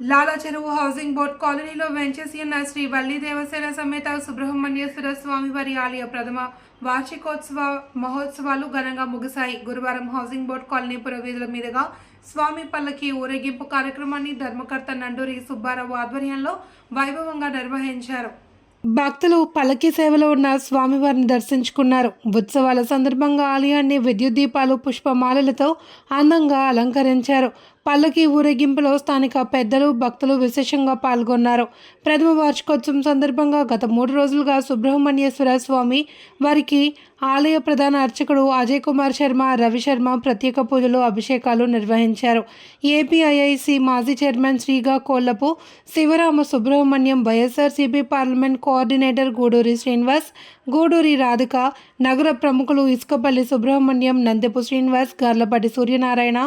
లాలా చెరువు housing board కాలనీలో వెంచేసి ఉన్న శ్రీ వల్లి దేవసేన సమేత సుబ్రహ్మణ్యేశ్వర స్వామివారి ఆలయ ప్రథమ వార్షికోత్సవ మహోత్సవాలు ఘనంగా ముగిశాయి. గురువారం హౌసింగ్ బోర్డ్ కాలనీ పురవీధుల మీదుగా స్వామి పల్లకి ఊరేగింపు కార్యక్రమాన్ని ధర్మకర్త నండూరి సుబ్బారావు ఆధ్వర్యంలో వైభవంగా నిర్వహించారు. భక్తులు పల్లకి సేవలో ఉన్న స్వామివారిని దర్శించుకున్నారు. ఉత్సవాల సందర్భంగా ఆలయాన్ని విద్యుత్ దీపాలు, పుష్పమాలలతో అందంగా అలంకరించారు. పల్లకి ఊరేగింపులో స్థానిక పెద్దలు, భక్తులు విశేషంగా పాల్గొన్నారు. ప్రథమ వార్షికోత్సవం సందర్భంగా గత 3 రోజులుగా సుబ్రహ్మణ్యేశ్వర స్వామి వారికి ఆలయ ప్రధాన అర్చకుడు అజయ్ కుమార్ శర్మ, రవి శర్మ ప్రత్యేక పూజలు, అభిషేకాలు నిర్వహించారు. ఏపీఐఐసి మాజీ చైర్మన్ శ్రీగా Kollapu Sivarama Subrahmanyam, YSRCP parliament coordinator Guduri Srinivas, Guduri Radhika, నగర ప్రముఖులు ఇసుకపల్లి సుబ్రహ్మణ్యం, నందెపు శ్రీనివాస్, గార్లపాటి సూర్యనారాయణ,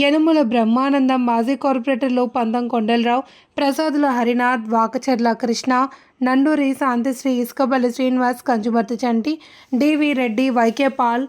యనుమల బ్రహ్మానందం, మాజీ కార్పొరేటర్లు Pandam Kondalarao, Prasadula Harinath, Vakacharla Krishna, Nanduri Santhisri, Isukapalli Srinivas, Kanchumarthi Chanti, DV Reddy, YK Paul,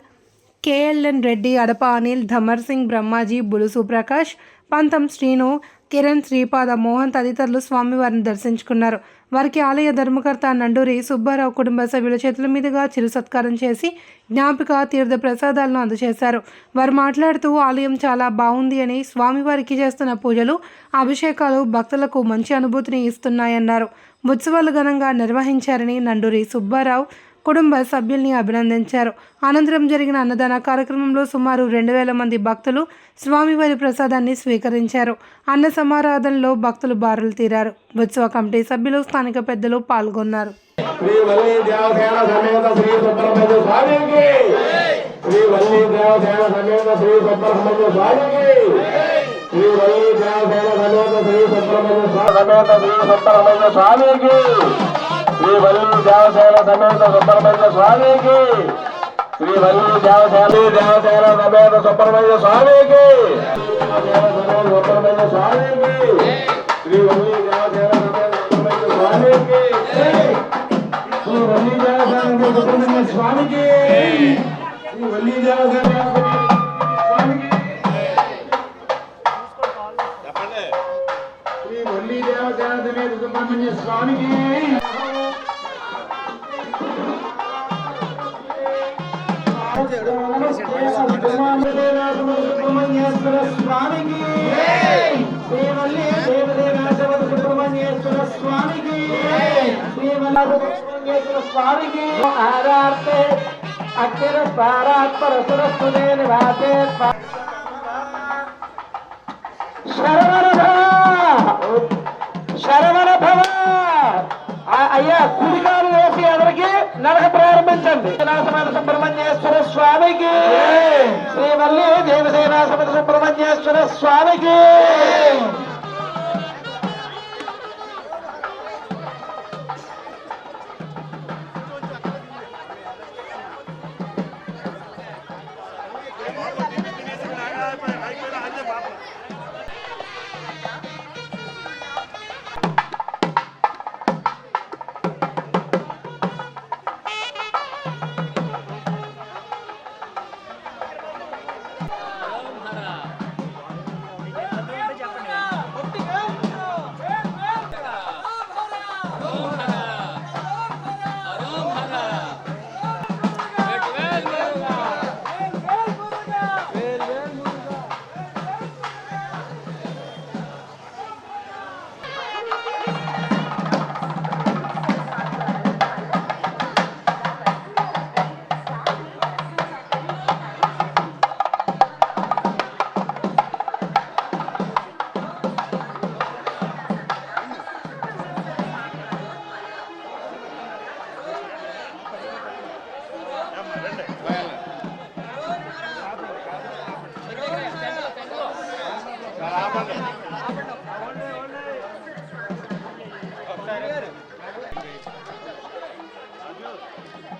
KLN Reddy, Adapa Anil, Dhamar Singh, Brahmaji, Bulusu Prakash, Pantham Srinu, Kiran, Sripada Mohan తదితరులు స్వామివారిని దర్శించుకున్నారు. వారికి ఆలయ ధర్మకర్త నండూరి సుబ్బారావు కుటుంబ సభ్యుల చేతుల మీదుగా చిరు సత్కారం చేసి జ్ఞాపిక తీర్థ ప్రసాదాలను అందజేశారు. వారు మాట్లాడుతూ ఆలయం చాలా బాగుంది అని, స్వామివారికి చేస్తున్న పూజలు, అభిషేకాలు భక్తులకు మంచి అనుభూతిని ఇస్తున్నాయన్నారు. ఉత్సవాలు ఘనంగా నిర్వహించారని నండూరి సుబ్బారావు కుటుంబ సభ్యుల్ని అభినందించారు. అనంతరం జరిగిన అన్నదాన కార్యక్రమంలో సుమారు 2000 మంది భక్తులు స్వామివారి ప్రసాదాన్ని స్వీకరించారు. అన్న సమారాధనలో భక్తులు బారులు తీరారు. ఉత్సవ కమిటీ సభ్యులు, స్థానిక పెద్దలు పాల్గొన్నారు. శ్రీ వల్లి దేవసేన సమేత సుబ్రహ్మణ్య స్వామికి, శ్రీ వల్లి దేవసేన సమేత సుబ్రహ్మణ్య స్వామికి, సుబ్రహ్మణ్య స్వామికి, శ్రీ వల్లి దేవసేన సమేత సుబ్రహ్మణ్య స్వామికి, శ్రీ వల్లి దేవసేన సుబ్రహ్మణ్య స్వామికి, శ్రీ వల్లి దేవసేన స్వామికి, శ్రీ వల్లి దేవసేన సమేత సుబ్రహ్మణ్య స్వామికి. సుబ్రహ్మణ్యేశ్వర స్వామికి, శ్రీవల్లి దేవదేవాసవత సుబ్రహ్మణ్యేశ్వర స్వామికి, శ్రీవల్లి స్వామికి. ఆరార్తే అక్షర పారాత్పర సురస్తుదే నివాసే శరవణ భవ. అయ్యా కుడికాలు వేసి అందరికి నడక ప్రారంభించండి. సమేత సుబ్రహ్మణ్యేశ్వర స్వామికి, శ్రీ వల్లి దేవసేన సమేత సుబ్రహ్మణ్యేశ్వర స్వామికి.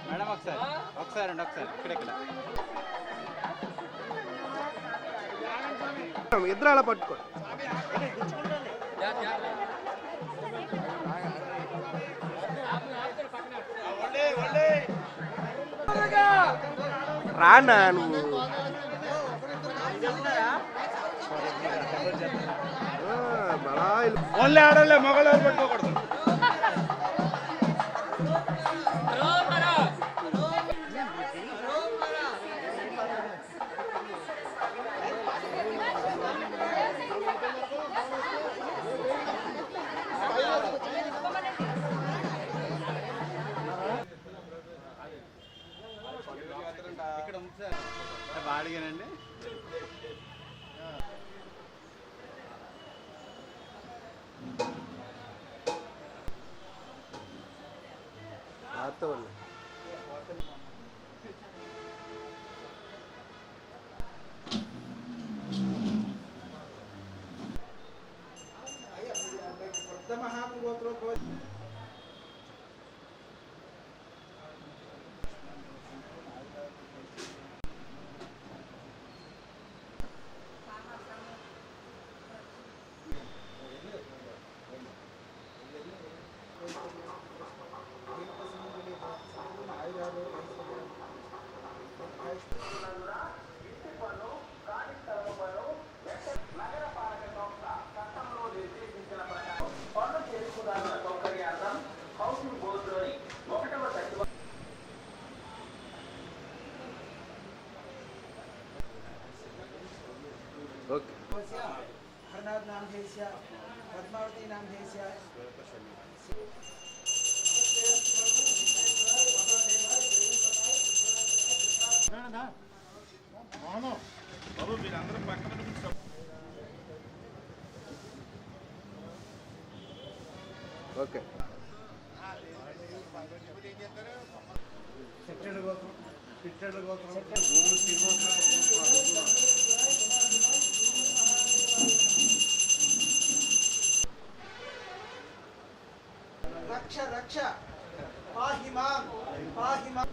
మేడం ఒకసారి ఇక్కడ ఇద్దరు అలా పట్టుకో. రానా నువ్వు బలా అబ్బాయిలు. ఓన్లీ ఆడలే మగవాళ్ళు ఎవరు పట్టుకోకూడదు. ఇక్కడ ఉంది సార్. బాడిగానండి. వాతావరణం. ఓకే. हरनाथ नाम जैसा पद्मावती नाम जैसा ఓకే. रक्षा रक्षा पाहि मां